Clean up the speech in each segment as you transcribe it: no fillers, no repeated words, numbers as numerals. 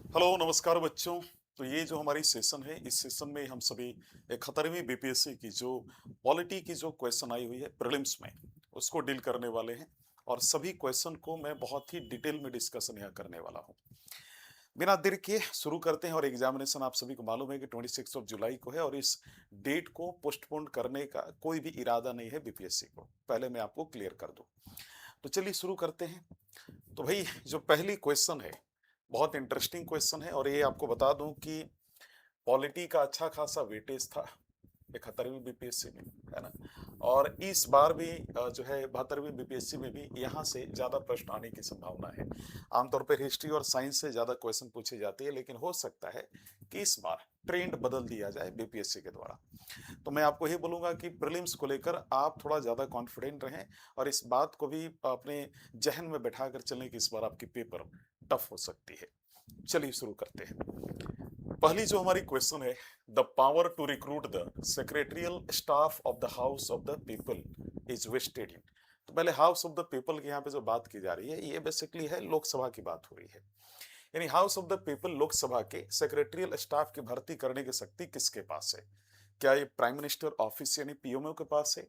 Hello नमस्कार बच्चों। तो ये जो हमारी सेशन है, इस सेशन में हम सभी 71वीं बीपीएससी की जो पॉलिटी की जो क्वेश्चन आई हुई है प्रीलिम्स में, उसको डील करने वाले हैं। और सभी क्वेश्चन को मैं बहुत ही डिटेल में डिस्कशन यहाँ करने वाला हूँ। बिना देर किए शुरू करते हैं। और एग्जामिनेशन आप सभी को मालूम है कि 26 जुलाई को है, और इस डेट को पोस्टपोन करने का कोई भी इरादा नहीं है बीपीएससी को, पहले मैं आपको क्लियर कर दूं। तो चलिए शुरू करते हैं। तो भाई, जो पहली क्वेश्चन है, बहुत इंटरेस्टिंग क्वेश्चन है। और ये आपको बता दूं कि पॉलिटी का अच्छा खासा वेटेज था 71वीं बीपीएससी में, है ना। और इस बार भी जो है 72वीं बीपीएससी में भी यहाँ से ज्यादा प्रश्न आने की संभावना है। आमतौर पर हिस्ट्री और साइंस से ज्यादा क्वेश्चन पूछे जाते हैं, लेकिन हो सकता है कि इस बार ट्रेंड बदल दिया जाए बीपीएससी के द्वारा। तो मैं आपको ये बोलूंगा कि प्रीलिम्स को लेकर आप थोड़ा ज्यादा कॉन्फिडेंट रहें, और इस बात को भी अपने जहन में बैठा कर चलें कि इस बार आपकी पेपर टफ हो सकती है। चलिए शुरू करते हैं। पहली जो हमारी क्वेश्चन है, the power to recruit the secretarial staff of the house of the people is vested in. तो पहले हाउस ऑफ द पीपल की यहाँ पे जो बात की जा रही है, ये बेसिकली है लोकसभा की बात हो रही है। यानी house of the people, Lok Sabha के सेक्रेटरियल स्टाफ की भर्ती करने की शक्ति किसके पास है? क्या ये प्राइम मिनिस्टर ऑफिस यानी पीएमओ के पास है,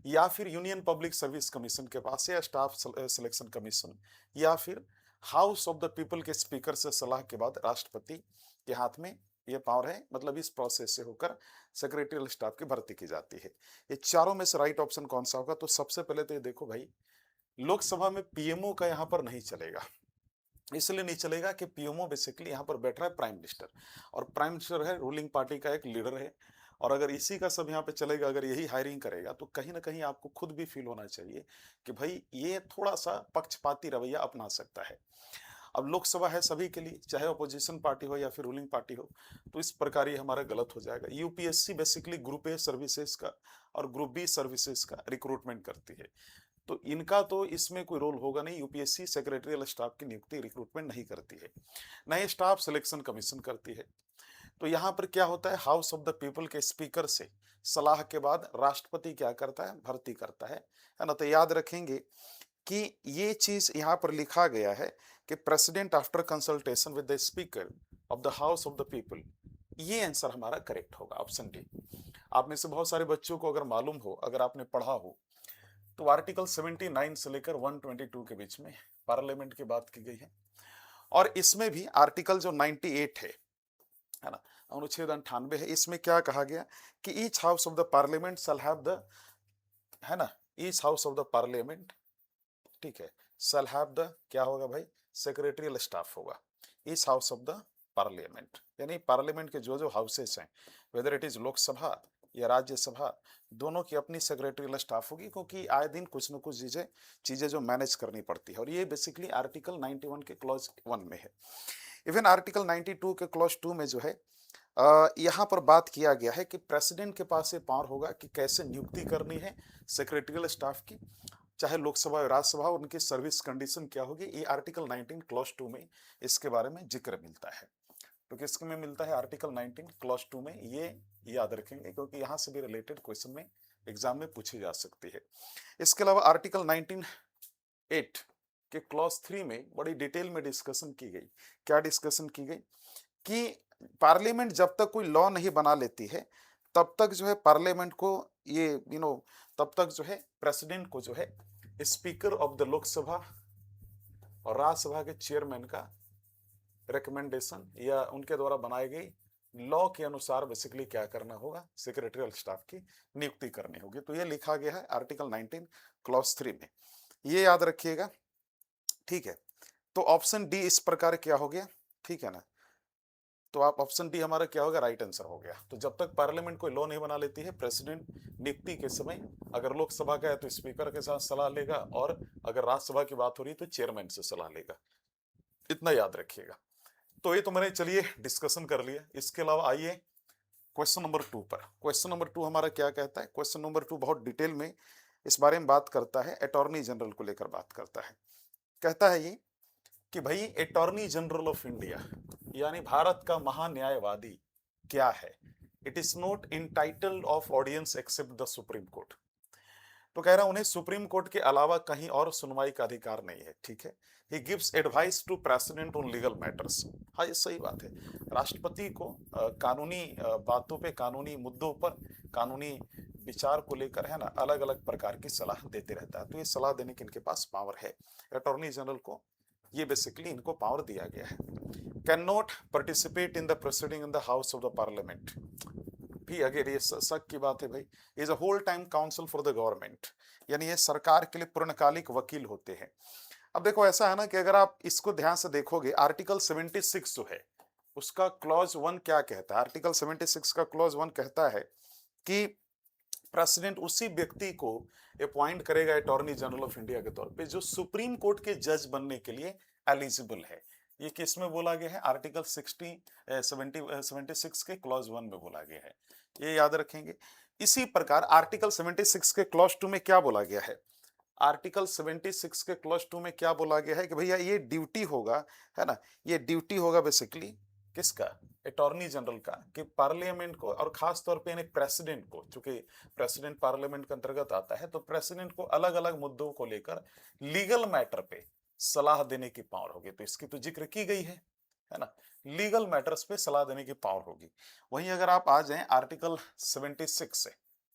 या फिर यूनियन पब्लिक सर्विस कमीशन के पास है, या स्टाफ सिलेक्शन कमीशन, या फिर हाउस ऑफ द पीपल के स्पीकर से सलाह के बाद राष्ट्रपति के हाथ में ये पावर है? मतलब इस प्रोसेस से होकर सेक्रेटरियल स्टाफ की भर्ती की जाती है। ये चारों में से राइट ऑप्शन कौन सा होगा? तो सबसे पहले तो ये देखो भाई, लोकसभा में पीएमओ का यहाँ पर नहीं चलेगा। इसलिए नहीं चलेगा कि पीएमओ बेसिकली यहाँ पर बैठ रहा है प्राइम मिनिस्टर, और प्राइम मिनिस्टर है रूलिंग पार्टी का एक लीडर है। और अगर इसी का सब यहाँ पे चलेगा, अगर यही हायरिंग करेगा, तो कहीं ना कहीं आपको खुद भी फील होना चाहिए कि भाई ये थोड़ा सा पक्षपाती रवैया अपना सकता है। अब लोकसभा है सभी के लिए, चाहे अपोजिशन पार्टी हो या फिर रूलिंग पार्टी हो, तो इस प्रकार ये हमारा गलत हो जाएगा। UPSC basically group A services का और ग्रुप बी सर्विसेज का रिक्रूटमेंट करती है। तो इनका तो इसमें कोई रोल होगा नहीं। यूपीएससी सेक्रेटरियल स्टाफ की नियुक्ति रिक्रूटमेंट नहीं करती है, न ही स्टाफ सिलेक्शन कमीशन करती है। तो यहाँ पर क्या होता है, हाउस ऑफ द पीपल के स्पीकर से सलाह के बाद राष्ट्रपति क्या करता है? भर्ती करता है ना। तो याद रखेंगे कि ये चीज यहाँ पर लिखा गया है कि president after consultation with the speaker of the house of the people. ये आंसर हमारा करेक्ट होगा, ऑप्शन डी। आप में से बहुत सारे बच्चों को अगर मालूम हो, अगर आपने पढ़ा हो, तो आर्टिकल 79 से लेकर 122 के बीच में पार्लियामेंट की बात की गई है। और इसमें भी आर्टिकल जो 98 है ना, अनुच्छेद 98 है, इसमें क्या कहा गया कि each house of the parliament shall have the, है ना, each house of the parliament, ठीक है, शैल हैव द, क्या होगा भाई? सेक्रेटरियल स्टाफ होगा। Each house of the parliament यानी पार्लियामेंट के जो जो हाउसेस हैं, वेदर इट इज लोकसभा या राज्यसभा, दोनों की अपनी सेक्रेटरियल स्टाफ होगी, क्योंकि आए दिन कुछ न कुछ चीजें चीजें जो मैनेज करनी पड़ती है। और ये बेसिकली आर्टिकल 91 के क्लॉज 1 में है। इवन आर्टिकल 92 के क्लॉज 2 में जो है, यहाँ पर बात किया गया है कि प्रेसिडेंट के पास ये पावर होगा कि कैसे नियुक्ति करनी है सेक्रेटरियल स्टाफ की, चाहे लोकसभा या राज्यसभा, उनकी सर्विस कंडीशन क्या होगी। ये आर्टिकल 19 क्लॉज 2 में इसके बारे में जिक्र मिलता है। तो किसके में मिलता है? आर्टिकल 19 क्लॉज 2 में। ये याद रखेंगे, क्योंकि यहाँ से भी रिलेटेड क्वेश्चन में एग्जाम में पूछी जा सकती है। इसके अलावा आर्टिकल 19 8 के क्लॉज 3 में बड़ी डिटेल में डिस्कशन की गई। क्या डिस्कशन की गई कि पार्लियामेंट जब तक कोई लॉ नहीं बना लेती है, तब तक जो है पार्लियामेंट को ये तब तक जो है प्रेसिडेंट को जो है स्पीकर ऑफ द लोकसभा और राज्यसभा के चेयरमैन का रिकमेंडेशन या उनके द्वारा बनाई गई लॉ के अनुसार बेसिकली क्या करना होगा? सेक्रेटरियल स्टाफ की नियुक्ति करनी होगी। तो ये लिखा गया है आर्टिकल 19 क्लॉज 3 में, ये याद रखिएगा, ठीक है। तो ऑप्शन डी इस प्रकार क्या हो गया, ठीक है ना। तो आप ऑप्शन डी हमारा क्या होगा? राइट आंसर हो गया। तो जब तक पार्लियामेंट कोई लॉ नहीं बना लेती है, प्रेसिडेंट नियुक्ति के समय अगर लोकसभा का है तो स्पीकर के साथ सलाह लेगा, और अगर राज्यसभा की बात हो रही है तो चेयरमैन से सलाह लेगा। इतना याद रखिएगा। तो ये तो मैंने चलिए डिस्कशन कर लिया। इसके अलावा आइए क्वेश्चन नंबर 2 पर। क्वेश्चन नंबर 2 हमारा क्या कहता है? क्वेश्चन नंबर 2 बहुत डिटेल में इस बारे में बात करता है, अटॉर्नी जनरल को लेकर बात करता है। कहता है ये कि भाई अटॉर्नी जनरल ऑफ इंडिया यानी भारत का महान्यायवादी क्या है? It is not entitled of audience except the supreme court. तो कह रहा है उन्हें सुप्रीम कोर्ट के अलावा कहीं और सुनवाई का अधिकार नहीं है, ठीक है। He gives advice to president on legal matters. हाँ, ये सही बात है। राष्ट्रपति को कानूनी बातों पे, कानूनी मुद्दों पर, कानूनी विचार को लेकर, है ना, अलग अलग प्रकार की सलाह देते रहता है। तो ये सलाह देने की इनके पास पावर है। अटॉर्नी जनरल को ये बेसिकली इनको पावर दिया गया है। Can not participate in the proceeding in the house of the parliament. भी अगर ये शक की बात है भाई, is a whole time counsel for the government, यानी ये सरकार के लिए पूर्णकालिक वकील होते हैं। अब देखो ऐसा है ना कि अगर आप इसको ध्यान से देखोगे, आर्टिकल 76 जो है उसका क्लॉज 1 क्या कहता है? आर्टिकल 76 का क्लॉज 1 कहता है कि प्रेसिडेंट उसी व्यक्ति को अपॉइंट करेगा अटॉर्नी जनरल ऑफ इंडिया के तौर पे जो सुप्रीम कोर्ट के जज बनने के लिए एलिजिबल है। ये किस में बोला गया है? आर्टिकल 76 के क्लॉज 1 में बोला गया है। ये याद रखेंगे। इसी प्रकार आर्टिकल 76 के क्लॉज 2 में क्या बोला गया है? आर्टिकल 76 के क्लॉज 2 में क्या बोला गया है कि भैया ये ड्यूटी होगा, है ना, ये ड्यूटी होगा बेसिकली किसका? अटॉर्नी जनरल का, कि पार्लियामेंट को, और खास तौर पे यानी प्रेसिडेंट को, चूंकि प्रेसिडेंट पार्लियामेंट के अंतर्गत आता है, तो प्रेसिडेंट को अलग अलग मुद्दों को लेकर लीगल मैटर पे सलाह देने की पावर होगी। तो इसकी तो जिक्र की गई है ना, लीगल मैटर्स पे सलाह देने की पावर होगी। वहीं अगर आप आ जाएं आर्टिकल 76 से,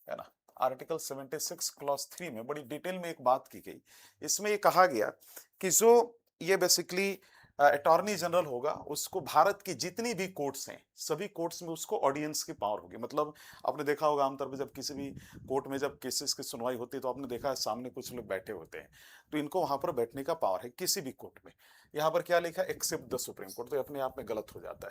है ना, आर्टिकल 76 क्लॉज 3 में बड़ी डिटेल में एक बात की गई। इसमें ये कहा गया कि जो ये बेसिकली अटॉर्नी जनरल होगा, उसको भारत की जितनी भी कोर्ट्स हैं, सभी कोर्ट्स में उसको ऑडियंस की पावर होगी। मतलब आपने देखा होगा आमतौर पर जब किसी भी कोर्ट में जब केसेस की सुनवाई होती है तो आपने देखा है सामने कुछ लोग बैठे होते हैं, तो इनको वहां पर बैठने का पावर है किसी भी कोर्ट में। यहाँ पर क्या लिखा है? एक्सेप्ट द सुप्रीम कोर्ट, तो अपने आप में गलत हो जाता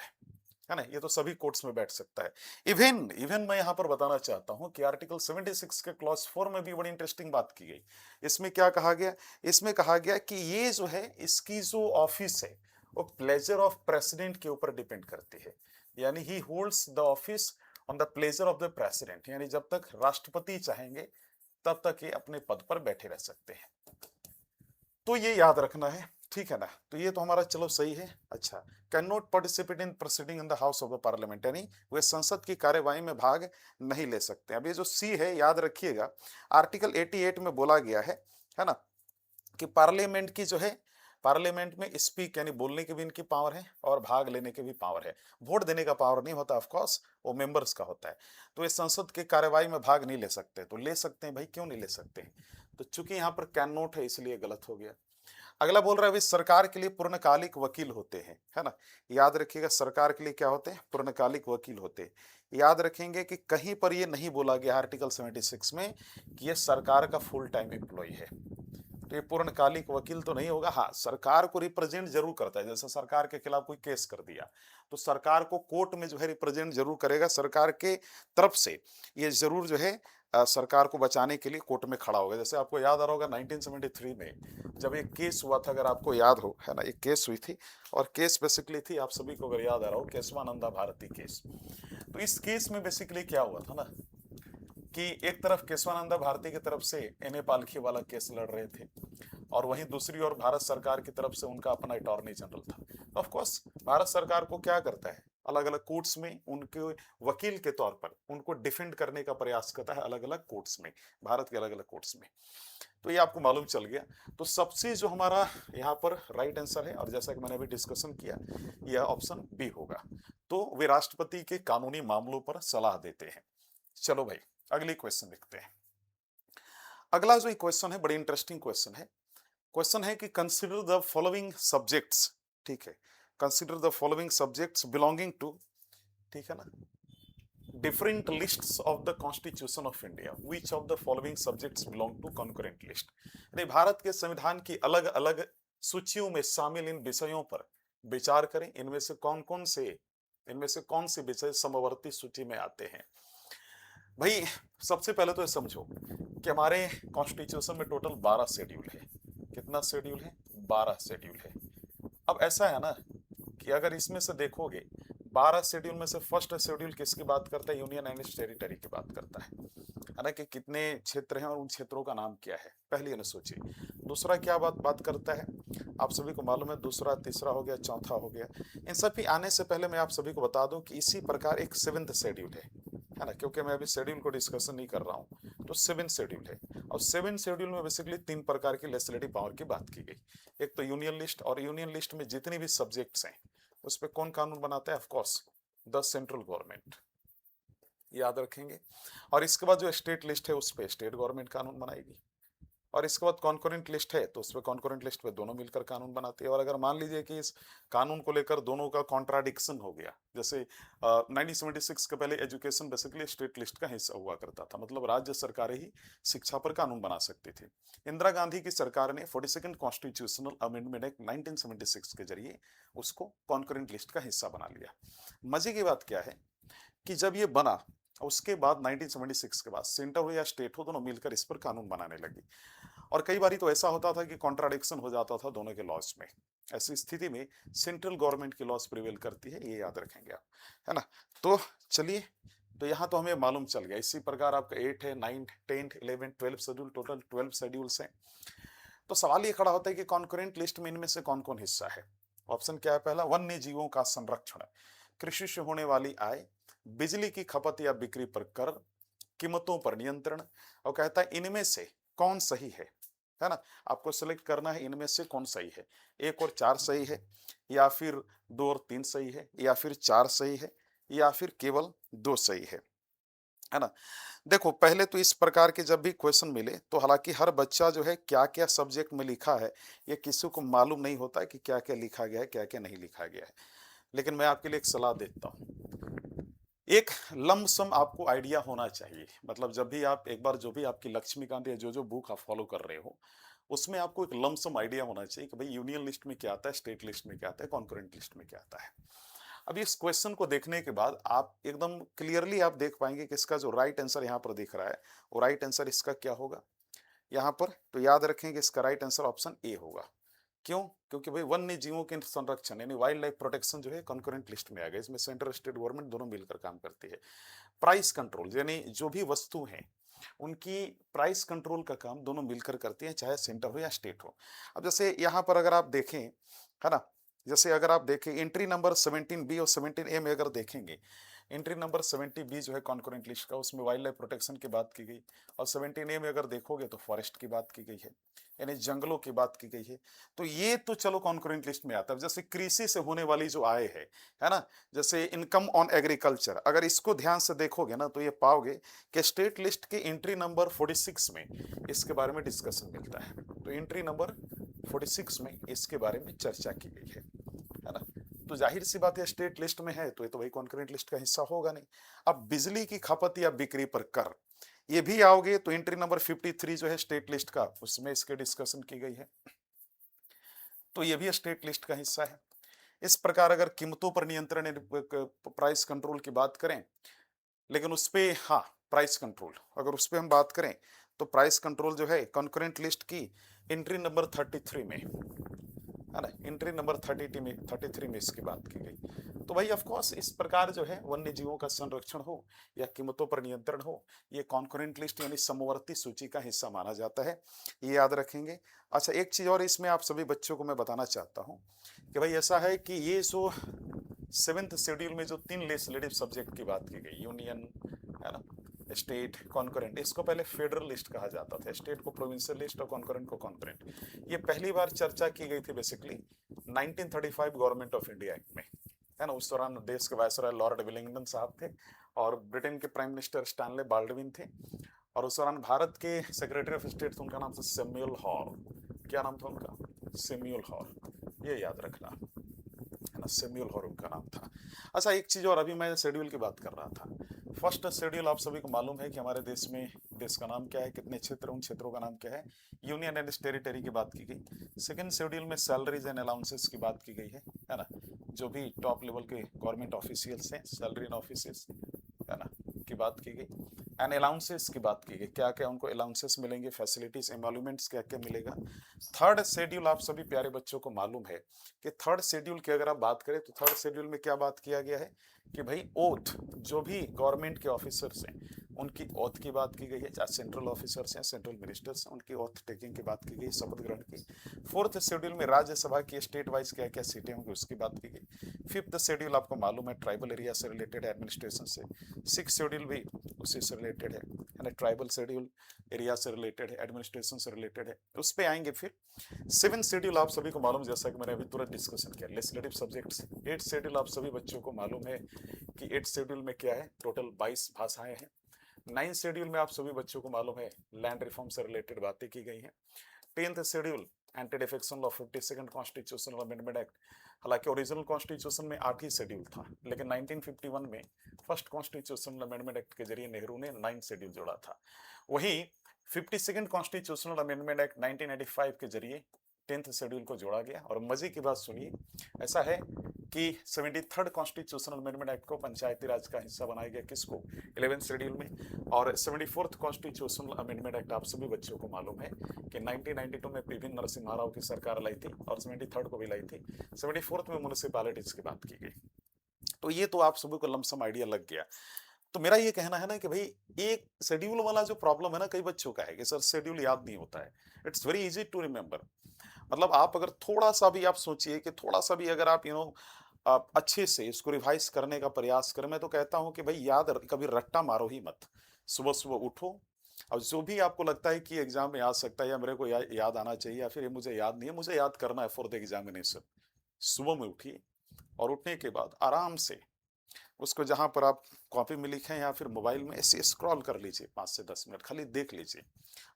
है ना। ये तो सभी कोर्ट्स में बैठ सकता है। इवन मैं यहाँ पर बताना चाहता हूँ कि आर्टिकल 76 के क्लॉज 4 में भी बड़ी इंटरेस्टिंग बात की गई। इसमें क्या कहा गया? इसमें कहा गया कि ये जो है, इसकी जो ऑफिस है वो प्लेजर ऑफ प्रेसिडेंट के ऊपर डिपेंड करती है। यानी ही holds the office on the pleasure of the president, यानी जब तक राष्ट्रपति चाहेंगे तब तक ये अपने पद पर बैठे रह सकते हैं। तो ये याद रखना है, ठीक है ना। तो ये तो हमारा चलो सही है। अच्छा, can not participate in proceeding in the house of the parliament, यानी वे संसद की कार्यवाही में भाग नहीं ले सकते। अब ये जो सी है याद रखिएगा, आर्टिकल 88 में बोला गया है ना, कि पार्लियामेंट की जो है, पार्लियामेंट में स्पीक यानी बोलने की भी इनकी पावर है और भाग लेने की भी पावर है। वोट देने का पावर नहीं होता, ऑफ कोर्स वो मेंबर्स का होता है। तो ये संसद के कार्यवाही में भाग नहीं ले सकते। तो ले सकते हैं भाई, क्यों नहीं ले सकते हैं? तो चूंकि यहाँ पर कैन नॉट है इसलिए गलत हो गया। अगला बोल रहा है वे सरकार के लिए पूर्णकालिक वकील होते हैं, है ना। याद रखिएगा, सरकार के लिए क्या होते हैं? पूर्णकालिक वकील होते हैं। याद रखेंगे कि कहीं पर ये नहीं बोला गया आर्टिकल 76 में कि ये सरकार का फुल टाइम एम्प्लॉय है। तो ये पूर्णकालिक वकील तो नहीं होगा। हाँ, सरकार को रिप्रेजेंट जरूर करता है। जैसे सरकार के खिलाफ कोई केस कर दिया तो सरकार को कोर्ट में जो है रिप्रेजेंट जरूर करेगा, सरकार के तरफ से ये जरूर जो है सरकार को बचाने के लिए कोर्ट में खड़ा होगा। जैसे आपको याद आ रहा होगा 1973 में जब एक केस हुआ था, अगर आपको याद हो, है ना, एक केस हुई थी और केस बेसिकली थी, आप सभी को अगर याद आ रहा हो, केशवानंदा भारती केस। तो इस केस में बेसिकली क्या हुआ था ना कि एक तरफ केशवानंदा भारती की तरफ से एन ए पालखी वाला केस लड़ रहे थे और वहीं दूसरी ओर भारत सरकार की तरफ से उनका अपना अटॉर्नी जनरल था। ऑफ कोर्स भारत सरकार को क्या करता है, अलग अलग कोर्ट्स में उनके वकील के तौर पर उनको डिफेंड करने का प्रयास करता है, अलग अलग कोर्ट्स में, भारत के अलग अलग कोर्ट्स में। तो ये आपको मालूम चल गया। तो सबसे जो हमारा यहाँ पर राइट आंसर है, और जैसा कि मैंने अभी डिस्कशन किया, यह ऑप्शन बी होगा। तो वे राष्ट्रपति के कानूनी मामलों पर सलाह देते हैं। चलो भाई अगली क्वेश्चन देखते हैं। अगला जो क्वेश्चन है बड़ी इंटरेस्टिंग क्वेश्चन है। क्वेश्चन है कि कंसिडर द फॉलोइंग सब्जेक्ट्स, ठीक है, consider the following subjects belonging to, ठीक है ना, different lists of the Constitution of India. Which of the following subjects belong to concurrent list? यानी भारत के संविधान की अलग अलग सूचियों में शामिल इन विषयों पर विचार करें। इनमें से कौन से विषय समवर्ती सूची में आते हैं? भाई सबसे पहले तो ये समझो कि हमारे कॉन्स्टिट्यूशन में टोटल 12 शेड्यूल है। कितना शेड्यूल है? 12 शेड्यूल है। अब ऐसा है ना कि अगर इसमें से देखोगे 12 शेड्यूल में से फर्स्ट शेड्यूल किसकी बात करता है? यूनियन एंड टेरिटरी की बात करता है ना, कि कितने क्षेत्र हैं और उन क्षेत्रों का नाम क्या है, पहली अनुसूची। दूसरा क्या बात करता है, आप सभी को मालूम है, दूसरा, तीसरा हो गया, चौथा हो गया। इन सब भी आने से पहले मैं आप सभी को बता दूं कि इसी प्रकार एक 7th शेड्यूल है। है ना, क्योंकि मैं अभी शेड्यूल को डिस्कशन नहीं कर रहा हूँ। तो 7 शेड्यूल है और 7 शेड्यूल में बेसिकली 3 प्रकार की लेजिस्लेटिव पावर की बात की गई। एक तो यूनियन लिस्ट, और यूनियन लिस्ट में जितनी भी सब्जेक्ट्स हैं उस पर कौन कानून बनाता है? Of course the central government, याद रखेंगे। और इसके बाद जो स्टेट लिस्ट है उस पर स्टेट गवर्नमेंट कानून बनाएगी। और इसके बाद कॉन्करेंट लिस्ट है तो उस पर कॉन्करेंट लिस्ट पे दोनों मिलकर कानून बनाते हैं। और अगर मान लीजिए कि इस कानून को लेकर दोनों का कॉन्ट्राडिक्शन हो गया, जैसे 1976 के पहले एजुकेशन बेसिकली स्टेट लिस्ट का हिस्सा हुआ करता था, मतलब राज्य सरकारें ही शिक्षा पर कानून बना सकती थी। इंदिरा गांधी की सरकार ने 42nd कॉन्स्टिट्यूशनल अमेंडमेंट एक्ट 1976 के जरिए उसको कॉन्करेंट लिस्ट का हिस्सा बना लिया। मजे की बात क्या है कि जब ये बना उसके बाद 1976 के बाद सेंटर हो या स्टेट हो दोनों मिलकर इस पर कानून बनाने लगी। और कई बारी तो ऐसा होता था कि कॉन्ट्राडिक्शन हो जाता था दोनों के लॉज में। ऐसी स्थिति में सेंट्रल गवर्नमेंट की लॉज प्रिवेल करती है, ये याद रखेंगे आप, है ना। तो चलिए, तो यहाँ तो हमें मालूम चल गया। इसी प्रकार आपका 8 है, 9, 10, 11, 12 शेड्यूल, टोटल 12 शेड्यूल्स हैं। तो सवाल ये खड़ा होता है कि कॉन्करेंट लिस्ट में इनमें से कौन कौन हिस्सा है। ऑप्शन क्या है? पहला, वन्य जीवों का संरक्षण, कृषि से होने वाली आय, बिजली की खपत या बिक्री पर कर, कीमतों पर नियंत्रण। और कहता है इनमें से कौन सही है ना। आपको सिलेक्ट करना है इनमें से कौन सही है। 1 और 4 सही है, या फिर 2 और 3 सही है, या फिर 4 सही है, या फिर केवल 2 सही है ना। देखो, पहले तो इस प्रकार के जब भी क्वेश्चन मिले तो हालांकि हर बच्चा जो है क्या क्या सब्जेक्ट में लिखा है ये किसी को मालूम नहीं होता है कि क्या क्या लिखा गया है, क्या क्या नहीं लिखा गया है। लेकिन मैं आपके लिए एक सलाह देता हूँ। एक लमसम आपको आइडिया होना चाहिए, मतलब जब भी आप एक बार जो भी आपकी लक्ष्मीकांत या जो बुक आप फॉलो कर रहे हो उसमें आपको एक लमसम आइडिया होना चाहिए कि भाई यूनियन लिस्ट में क्या आता है, स्टेट लिस्ट में क्या आता है, कॉन्करेंट लिस्ट में क्या आता है। अब इस क्वेश्चन को देखने के बाद आप एकदम क्लियरली आप देख पाएंगे कि इसका जो राइट आंसर यहाँ पर दिख रहा है वो राइट आंसर इसका क्या होगा यहाँ पर। तो याद रखेंगे इसका राइट आंसर ऑप्शन ए होगा। क्यों? क्योंकि भाई वन्य जीवों के संरक्षण यानी वाइल्ड लाइफ प्रोटेक्शन जो है कॉन्करेंट लिस्ट में आ गया। इसमें सेंट्रल स्टेट गवर्नमेंट दोनों मिलकर काम करती है। प्राइस कंट्रोल यानी जो भी वस्तु है उनकी प्राइस कंट्रोल का काम दोनों मिलकर करती हैं, चाहे सेंटर हो या स्टेट हो। अब जैसे यहाँ पर अगर आप देखें, है ना, जैसे अगर आप देखें एंट्री नंबर 17 बी और 17 ए में अगर देखेंगे, एंट्री नंबर 70 बी जो है कॉन्करेंट लिस्ट का, उसमें वाइल्ड लाइफ प्रोटेक्शन की बात की गई। और 17 ए में अगर देखोगे तो फॉरेस्ट की बात की गई है, यानी जंगलों की बात की गई है। तो ये तो चलो कॉन्करेंट लिस्ट में आता है। जैसे कृषि से होने वाली जो आय है ना, जैसे इनकम ऑन एग्रीकल्चर, अगर इसको ध्यान से देखोगे ना तो ये पाओगे कि स्टेट लिस्ट के एंट्री नंबर 46 में इसके बारे में डिस्कशन मिलता है। तो एंट्री नंबर 46 में इसके बारे में चर्चा की गई है ना। तो जाहिर सी बात है स्टेट लिस्ट में है तो ये तो वही कॉन्करेंट लिस्ट का हिस्सा होगा नहीं। अब बिजली की खपत या बिक्री पर कर, ये भी आओगे तो एंट्री नंबर 53 जो है स्टेट लिस्ट का, उसमें इसके डिस्कशन की गई है, तो ये भी स्टेट लिस्ट का हिस्सा है। इस प्रकार अगर कीमतों पर नियंत्रण प्राइस कंट्रोल की बात करें, लेकिन उस पे हाँ प्राइस कंट्रोल अगर उस पे हम बात करें तो प्राइस कंट्रोल जो है कॉन्करेंट लिस्ट की एंट्री नंबर 33 में, है ना, एंट्री नंबर 33 में इसकी बात की गई। तो भाई ऑफ कोर्स इस प्रकार जो है वन्य जीवों का संरक्षण हो या कीमतों पर नियंत्रण हो, ये कॉन्करेंट लिस्ट यानी समवर्ती सूची का हिस्सा माना जाता है, ये याद रखेंगे। अच्छा, एक चीज और इसमें आप सभी बच्चों को मैं बताना चाहता हूँ कि भाई ऐसा है कि ये जो 7th शेड्यूल में जो 3 लेजिस्लेटिव सब्जेक्ट की बात की गई, यूनियन, है ना, स्टेट, कॉन्करेंट, इसको पहले फेडरल लिस्ट कहा जाता था, स्टेट को प्रोविंशियल लिस्ट और कॉन्करेंट को कॉन्करेंट। ये पहली बार चर्चा की गई थी basically 1935 government of India act में, है ना। उस दौरान देश के वायसराय लॉर्ड विलिंगडन साहब थे और ब्रिटेन के प्राइम मिनिस्टर स्टैनले बाल्डविन थे। और उस दौरान भारत के सेक्रेटरी ऑफ स्टेट उनका नाम था सैमुअल हॉर। क्या नाम था उनका? सैमुअल हॉर, ये याद रखना, है ना, सैमुअल हॉर उनका नाम था। अच्छा, एक चीज और, अभी मैं शेड्यूल की बात कर रहा था। फर्स्ट शेड्यूल आप सभी को मालूम है कि हमारे देश में, देश का नाम क्या है, कितने क्षेत्र, उन क्षेत्रों का नाम क्या है, यूनियन एंड टेरिटरी की बात की गई। सेकंड शेड्यूल में सैलरीज एंड अलाउंसेस की बात की गई है ना, जो भी टॉप लेवल के गवर्नमेंट ऑफिशियल्स हैं, सैलरी एंड ऑफिसेस, है ना, की बात की गई। एंड अलाउंसेस की बात की गई, क्या क्या उनको अलाउंसेस मिलेंगे, फैसिलिटीज, एमोल्यूमेंट्स क्या क्या मिलेगा। थर्ड शेड्यूल आप सभी प्यारे बच्चों को मालूम है कि थर्ड शेड्यूल की अगर आप बात करें तो थर्ड शेड्यूल में क्या बात किया गया है कि भाई ओथ, जो भी गवर्नमेंट के ऑफिसर्स हैं उनकी ओथ की बात की गई है, चाहे सेंट्रल ऑफिसर्स हैं, सेंट्रल मिनिस्टर्स हैं, उनकी ओथ टेकिंग की बात की गई, शपथ ग्रहण की। फोर्थ शेड्यूल में राज्यसभा की स्टेट वाइज क्या क्या सीटें होंगी उसकी बात की गई। फिफ्थ शेड्यूल आपको मालूम है ट्राइबल एरिया से रिलेटेड है, एडमिनिस्ट्रेशन से। सिक्स शेड्यूल भी उसी से रिलेटेड है ना, ट्राइबल शेड्यूल एरिया से रिलेटेड है, एडमिनिस्ट्रेशन से रिलेटेड है, उस पर आएंगे। फिर सेवन शेड्यूल आप सभी को मालूम, जैसा कि मैंने अभी तुरंत डिस्कशन किया, लेजिस्लेटिव सब्जेक्ट्स। एट शेड्यूल आप सभी बच्चों को मालूम है कि एट शेड्यूल में क्या है, टोटल 22 भाषाएं हैं। नाइन्थ शेड्यूल में आप सभी बच्चों को मालूम है लैंड रिफॉर्म से रिलेटेड बातें की गई हैं। 10th schedule anti defection of 52nd constitutional amendment act. हालांकि ओरिजिनल कॉन्स्टिट्यूशन में 8 ही शेड्यूल था, लेकिन 1951 में फर्स्ट कॉन्स्टिट्यूशनल अमेंडमेंट एक्ट के जरिए नेहरू ने 9 शेड्यूल जोड़ा था। वहीं 52nd कॉन्स्टिट्यूशनल अमेंडमेंट एक्ट 1985 के जरिए 10th शेड्यूल को जोड़ा गया। और मजे की बात सुनिए, ऐसा है कि 73rd कॉन्स्टिट्यूशनल अमेंडमेंट एक्ट को पंचायती राज का हिस्सा बनाया गया, किसको, 11th शेड्यूल में। और 74th कॉन्स्टिट्यूशनल अमेंडमेंट एक्ट आप सभी बच्चों को मालूम है कि 1992 में पीवी नरसिम्हा राव की सरकार लाई थी और 73rd को भी लाई थी। 74th में म्युनिसिपैलिटीज की बात की गई। तो ये तो आप सभी को लमसम आइडिया लग गया। तो मेरा ये कहना है ना कि भाई एक शेड्यूल वाला जो प्रॉब्लम है ना, कई बच्चों का है कि सर शेड्यूल याद नहीं होता है। It's very easy to remember. मतलब आप अगर थोड़ा सा भी आप सोचिए कि थोड़ा सा भी अगर आप आप अच्छे से इसको रिवाइज करने का प्रयास करें, मैं तो कहता हूं कि भाई कभी रट्टा मारो ही मत। सुबह सुबह उठो, अब जो भी आपको लगता है कि एग्जाम में आ सकता है या मेरे को याद आना चाहिए या फिर ये मुझे याद नहीं है, मुझे याद करना है फॉर द एग्जामिनेशन, सुबह में उठिए और उठने के बाद आराम से उसको जहां पर आप कॉपी में लिखें या फिर मोबाइल में ऐसे स्क्रॉल कर लीजिए, 5 से 10 मिनट खाली देख लीजिए,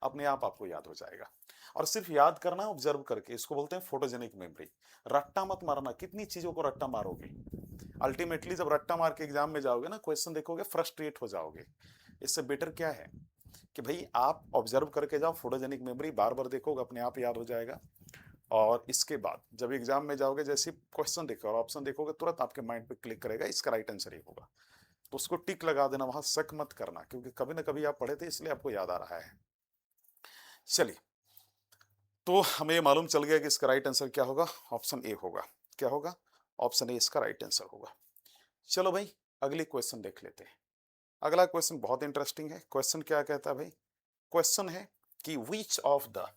अपने आप आपको याद हो जाएगा। और सिर्फ याद करना, ऑब्जर्व करके, इसको बोलते हैं फोटोजेनिक मेमोरी। रट्टा मत मारना, कितनी चीजों को रट्टा मारोगे, अल्टीमेटली जब रट्टा मार के एग्जाम में जाओगे ना, क्वेश्चन देखोगे फ्रस्ट्रेट हो जाओगे। इससे बेटर क्या है कि भाई आप ऑब्जर्व करके जाओ, फोटोजेनिक मेमोरी बार बार देखोगे, अपने आप याद हो जाएगा। और इसके बाद जब एग्जाम में जाओगे, जैसे क्वेश्चन देखोगे और ऑप्शन देखोगे, तुरंत आपके माइंड पे क्लिक करेगा इसका राइट आंसर ही होगा, तो उसको टिक लगा देना, वहां शक मत करना, क्योंकि कभी ना कभी आप पढ़े थे इसलिए आपको याद आ रहा है। चलिए, तो हमें ये मालूम चल गया कि इसका राइट आंसर क्या होगा, ऑप्शन ए होगा। क्या होगा, ऑप्शन ए इसका राइट आंसर होगा। चलो भाई, अगली क्वेश्चन देख लेते हैं। अगला क्वेश्चन बहुत इंटरेस्टिंग है। क्वेश्चन क्या कहता है भाई, क्वेश्चन है कि विच ऑफ द,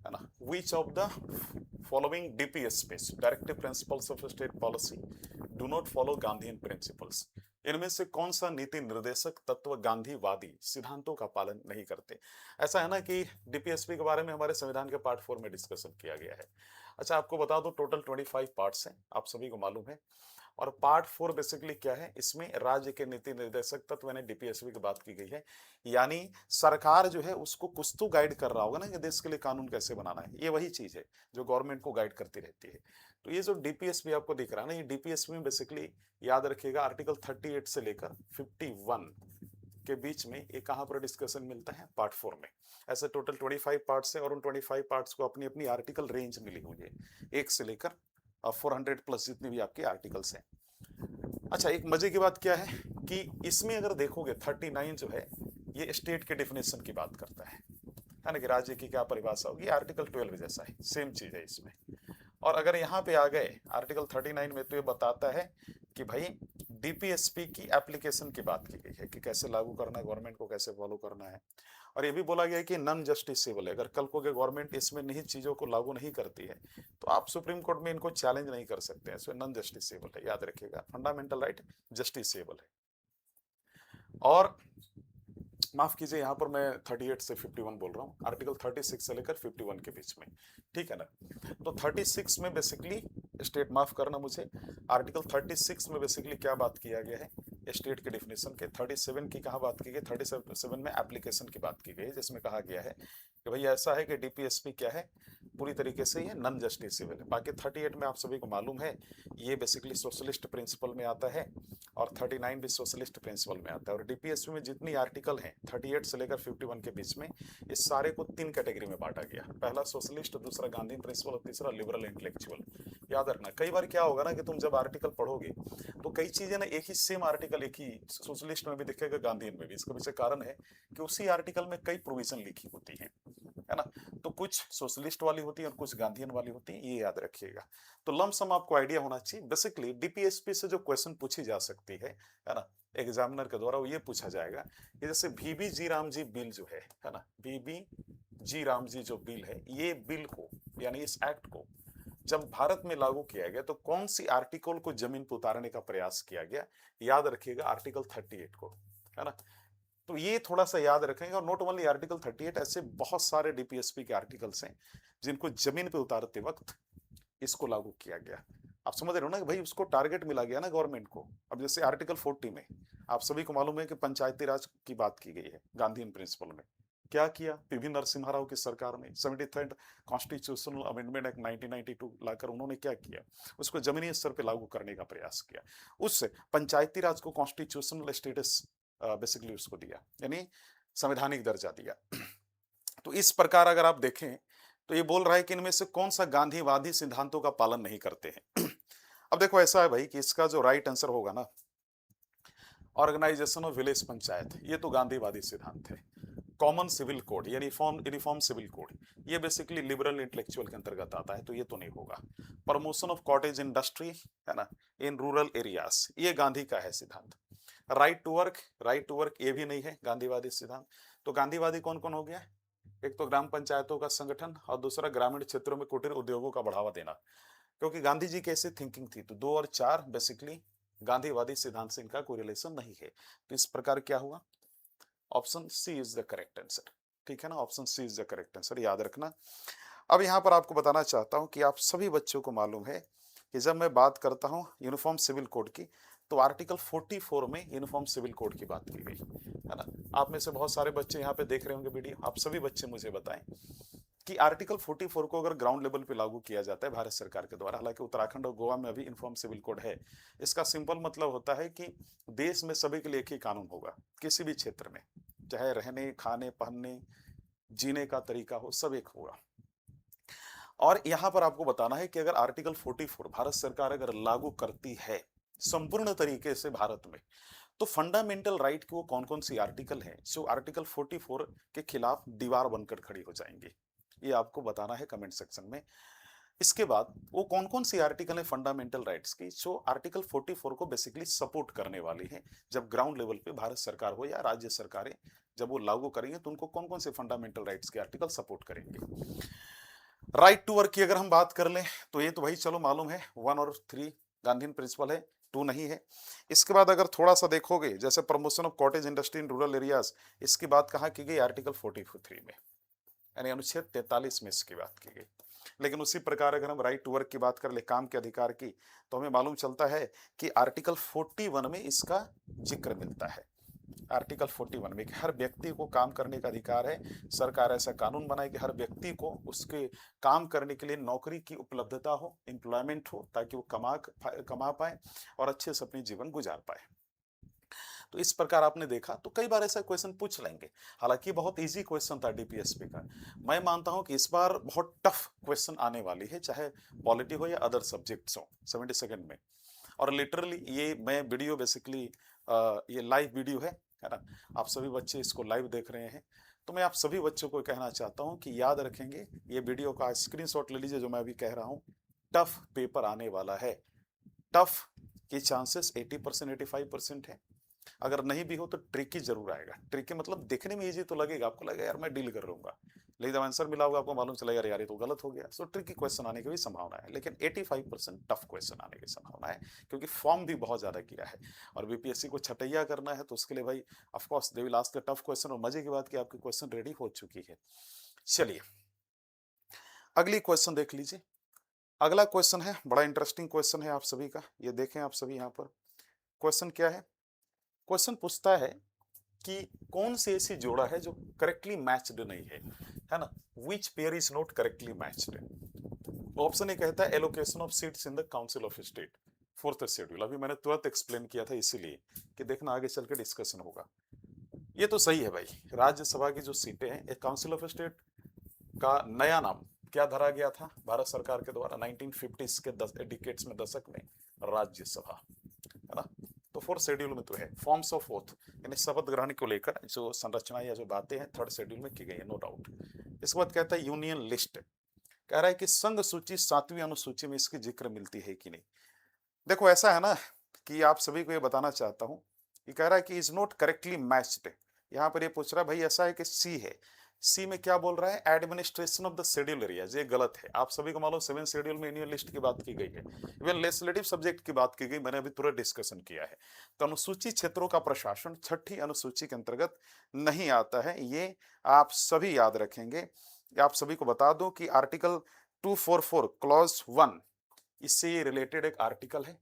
है ना, which of the following DPSPs, directive principles of state policy, do not follow Gandhian principles. इनमें से कौन सा नीति निर्देशक तत्व गांधीवादी सिद्धांतों का पालन नहीं करते। ऐसा है ना कि डीपीएसपी के बारे में हमारे संविधान के पार्ट 4 में डिस्कशन किया गया है। अच्छा, आपको बता दो टोटल 25 पार्ट्स हैं, आप सभी को मालूम है। और पार्ट 4 बेसिकली क्या है, इसमें राज्य के नीति निर्देशक तत्व यानी डीपीएसपी की बात की गई है। यानी सरकार जो है उसको कुछ तो गाइड कर रहा होगा ना कि देश के लिए कानून कैसे बनाना है, ये वही चीज है जो गवर्नमेंट को गाइड करती रहती है। तो ये जो डीपीएसपी आपको दिख रहा है ना, ये डीपीएसपी में बेसिकली याद रखिएगा आर्टिकल 38 से लेकर 51 के बीच में ये कहां पर डिस्कशन मिलता है, पार्ट 4 में। ऐसे टोटल 25 पार्ट्स है और उन 25 पार्ट्स को अपनी अपनी आर्टिकल रेंज मिली हुई है, 1 से लेकर 400 प्लस जितने भी आपके आर्टिकल्स हैं। अच्छा, एक मजे की बात क्या है कि इसमें अगर देखोगे 39 जो है ये स्टेट के डिफिनेशन की बात करता है ना, कि राज्य की क्या परिभाषा होगी, आर्टिकल 12 जैसा है, सेम चीज है इसमें। और अगर यहाँ पे आ गए आर्टिकल 39 में, तो ये बताता है कि भाई डीपीएसपी की एप्लीकेशन की बात की गई है कि कैसे लागू करना है, गवर्नमेंट को कैसे फॉलो करना है। और ये भी बोला गया है कि नॉन जस्टिसेबल है, अगर कल को गवर्नमेंट इसमें नहीं चीजों को लागू नहीं करती है तो आप सुप्रीम कोर्ट में इनको चैलेंज नहीं कर सकते हैं, इसमें नॉन जस्टिसेबल है, याद रखिएगा, फंडामेंटल राइट जस्टिसेबल है। और माफ कीजिए, यहाँ पर मैं 38 से 51 बोल रहा हूँ, आर्टिकल 36 से लेकर 51 के बीच में, ठीक है ना। तो 36 में बेसिकली स्टेट, माफ करना मुझे, आर्टिकल 36 में बेसिकली क्या बात किया गया है, स्टेट के डिफिनेशन के। 37 की कहाँ बात की गई, 37 में एप्लीकेशन की बात की गई है, जिसमें कहा गया है कि भाई ऐसा है कि डीपीएसपी क्या है, पूरी तरीके से ये नॉन जस्टिसेबल है। बाकी 38 में आप सभी को मालूम है ये बेसिकली सोशलिस्ट प्रिंसिपल में आता है और 39 भी सोशलिस्ट प्रिंसिपल में आता है। और डीपीएसपी में जितनी आर्टिकल हैं 38 से लेकर 51 के बीच में, इस सारे को 3 कैटेगरी में बांटा गया, पहला सोशलिस्ट, दूसरा गांधी प्रिंसिपल और तीसरा लिबरल इंटेलेक्चुअल। याद रखना, कई बार क्या होगा ना कि तुम जब आर्टिकल पढ़ोगे तो कई चीजें ना एक ही सेम आर्टिकल, एक ही सोशलिस्ट में भी दिखेगा, गांधीयन में भी। इसका पीछे कारण है कि उसी आर्टिकल में कई प्रोविजन लिखी होती है है ना। तो कुछ सोशलिस्ट वाली होती है और कुछ गांधीयन वाली होती है, ये याद रखिएगा। तो लमसम आपको आइडिया होना चाहिए। बेसिकली डीपीएसपी से जो क्वेश्चन पूछी जा सकती है ना, एग्जामिनर के द्वारा वो ये पूछा जाएगा कि जैसे VB जी राम जी बिल जो है ना, VB जी राम जी जो बिल है, ये बिल को यानी इस एक्ट को जब भारत में लागू किया गया तो कौन सी आर्टिकल को जमीन पर उतारने का प्रयास किया गया, याद रखिएगा आर्टिकल 38 को, है ना। तो ये थोड़ा सा याद रखेंगे। और नॉट ओनली आर्टिकल 38, ऐसे बहुत सारे डीपीएसपी के आर्टिकल्स हैं जिनको जमीन पे उतारते वक्त इसको लागू किया गया। आप समझ रहे हो ना कि भाई उसको टारगेट मिला गया ना गवर्नमेंट को। अब जैसे आर्टिकल 40 में आप सभी को मालूम है कि पंचायती राज की बात की गई है गांधीयन प्रिंसिपल में। क्या किया पीवी नरसिम्हा राव की सरकार में 73rd कॉन्स्टिट्यूशनल अमेंडमेंट एक्ट 1992 लाकर उन्होंने क्या किया, उसको जमीनी स्तर पे लागू करने का प्रयास किया। उससे पंचायती राज को कॉन्स्टिट्यूशनल स्टेटस बेसिकली उसको दिया, यानी संवैधानिक दर्जा दिया। तो इस प्रकार अगर आप देखें तो ये बोल रहा है कि इनमें से कौन सा गांधीवादी सिद्धांतों का पालन नहीं करते हैं। अब देखो ऐसा है भाई कि इसका जो राइट आंसर होगा ना, ऑर्गेनाइजेशन ऑफ विलेज पंचायत, ये तो गांधीवादी सिद्धांत है। कॉमन सिविल कोड यानी यूनिफॉर्म सिविल कोड, ये बेसिकली लिबरल इंटेलेक्चुअल के अंतर्गत आता है, तो ये तो नहीं होगा। प्रमोशन ऑफ कॉटेज इंडस्ट्री, है ना, इन रूरल एरियाज, ये गांधी का है सिद्धांत। राइट टू वर्क ये भी नहीं है गांधीवादी सिद्धांत। तो गांधीवादी कौन कौन हो गया, एक तो ग्राम पंचायतों का संगठन और दूसरा ग्रामीण क्षेत्रों में कुटीर उद्योगों का बढ़ावा देना। क्योंकि गांधी जी की ऐसी थिंकिंग थी, तो 2 और 4 बेसिकली गांधीवादी सिद्धांत से इनका कोई रिलेशन नहीं है। तो इस प्रकार क्या हुआ, option C is the correct answer. ठीक है ना, option C is the correct answer, याद रखना। अब यहाँ पर आपको बताना चाहता हूँ कि आप सभी बच्चों को मालूम है कि जब मैं बात करता हूँ यूनिफॉर्म सिविल कोड की, तो आर्टिकल 44 में यूनिफॉर्म सिविल कोड की बात की गई, है ना। आप में से बहुत सारे बच्चे यहाँ पे देख रहे होंगे वीडियो, आप सभी बच्चे मुझे बताएं कि आर्टिकल 44 को अगर ग्राउंड लेवल पे लागू किया जाता है भारत सरकार के द्वारा, हालांकि उत्तराखंड और गोवा में अभी यूनिफॉर्म सिविल कोड है, इसका सिंपल मतलब होता है कि देश में सभी के लिए एक ही कानून होगा, किसी भी क्षेत्र में, चाहे रहने खाने पहनने जीने का तरीका हो, सब एक होगा। और यहां पर आपको बताना है कि अगर आर्टिकल 44 भारत सरकार अगर लागू करती है संपूर्ण तरीके से भारत में, तो फंडामेंटल राइट के वो कौन कौन सी आर्टिकल हैं जो आर्टिकल 44 के खिलाफ दीवार बनकर खड़ी हो जाएंगे, ये आपको बताना है कमेंट सेक्शन में। इसके बाद वो कौन कौन सी आर्टिकल है फंडामेंटल राइट्स की जो आर्टिकल 44 को बेसिकली सपोर्ट करने वाली है, जब ग्राउंड लेवल पे भारत सरकार हो या राज्य सरकारें जब वो लागू करेंगे तो उनको कौन कौन से फंडामेंटल राइट्स के आर्टिकल सपोर्ट करेंगे। राइट टू वर्क की अगर हम बात कर लें तो ये तो भाई चलो मालूम है 1 और 3 गांधीयन प्रिंसिपल है, 2 नहीं है। इसके बाद अगर थोड़ा सा देखोगे जैसे promotion of cottage industry in rural areas, इसकी बात कहाँ की गई, आर्टिकल 43 में, यानी अनुच्छेद 43 में इसकी बात की गई। लेकिन उसी प्रकार अगर हम राइट टू वर्क की बात कर ले, काम के अधिकार की, तो हमें मालूम चलता है कि आर्टिकल 41 में इसका जिक्र मिलता है। आर्टिकल 41 में कि हर व्यक्ति को काम करने का अधिकार है, सरकार ऐसा कानून बनाए कि हर व्यक्ति को उसके काम करने के लिए नौकरी की उपलब्धता हो, एम्प्लॉयमेंट हो, ताकि वो कमा पाए और अच्छे से अपनी जीवन गुजार पाए। तो इस प्रकार आपने देखा, तो कई बार ऐसा क्वेश्चन पूछ लेंगे, हालांकि बहुत इजी क्वेश्चन था डीपीएसपी का। मैं मानता हूं कि इस बार बहुत टफ क्वेश्चन आने वाली है, चाहे पॉलिटी हो या अदर सब्जेक्ट्स हो 72 में। और लिटरली ये मैं वीडियो बेसिकली ये लाइव वीडियो है ना, आप सभी बच्चे इसको लाइव देख रहे हैं, तो मैं आप सभी बच्चों को कहना चाहता हूं कि याद रखेंगे, ये वीडियो का स्क्रीनशॉट ले लीजिए जो मैं अभी कह रहा हूं। टफ पेपर आने वाला है, टफ के चांसेस 80% 85% है। अगर नहीं भी हो तो ट्रिकी जरूर आएगा। ट्रिकी मतलब देखने में इजी तो लगेगा, आपको लगेगा यार मैं डील कर लूंगा, लेकिन जब आंसर मिला होगा आपको मालूम चलेगा यार ये तो गलत हो गया। सो ट्रिकी क्वेश्चन आने की भी संभावना है, लेकिन 85% टफ क्वेश्चन आने की संभावना है, क्योंकि फॉर्म भी बहुत ज्यादा किया है। और बीपीएससी को छटैया करना है तो उसके लिए भाई of course they will ask the tough question, और मजे की बात कि आपकी क्वेश्चन रेडी हो चुकी है। चलिए अगली क्वेश्चन देख लीजिए। अगला क्वेश्चन है, बड़ा इंटरेस्टिंग क्वेश्चन है आप सभी का, ये देखें आप सभी यहाँ पर। क्वेश्चन क्या है, क्वेश्चन पूछता है कि कौन सी ऐसी जोड़ा है जो करेक्टली मैच्ड नहीं है ना, which pair is not correctly matched. Option A कहता है allocation of seats in the council of state, 4th schedule. अभी मैंने तुरंत एक्सप्लेन किया था इसीलिए कि देखना आगे चल के डिस्कशन होगा। ये तो सही है भाई, राज्यसभा की जो सीटें हैं, काउंसिल ऑफ स्टेट का नया नाम क्या धरा गया था भारत सरकार के द्वारा 1950s के डिकेड्स में, दशक में, राज्यसभा, है ना। तो 4th शेड्यूल में तो है। फॉर्म्स ऑफ ओथ यानी शपथ ग्रहण को लेकर जो संरचना या जो बातें हैं 3rd शेड्यूल में की गई है, नो डाउट। इसके बाद कहता है यूनियन लिस्ट, कह रहा है कि संघ सूची 7वीं अनुसूची में इसकी जिक्र मिलती है कि नहीं। देखो ऐसा है ना कि आप सभी को ये बताना चाहता हूँ, ये कह रहा है कि इज नॉट करेक्टली मैच्ड। यहाँ पर ये पूछ रहा है भाई ऐसा है कि सी है, सी में क्या बोल रहा है administration of the schedule areas, ये गलत है। आप सभी को मालूम 7 शेड्यूल में यूनियन लिस्ट की बात की गई है, इवन लेजिस्लेटिव सब्जेक्ट की बात की गई, मैंने अभी पूरा डिस्कशन किया है। तो अनुसूची क्षेत्रों का प्रशासन 6ठी अनुसूची के अंतर्गत नहीं आता है, ये आप सभी याद रखेंगे। आप सभी को बता दूं कि आर्टिकल 244 क्लॉज 1 इससे ये रिलेटेड एक आर्टिकल है,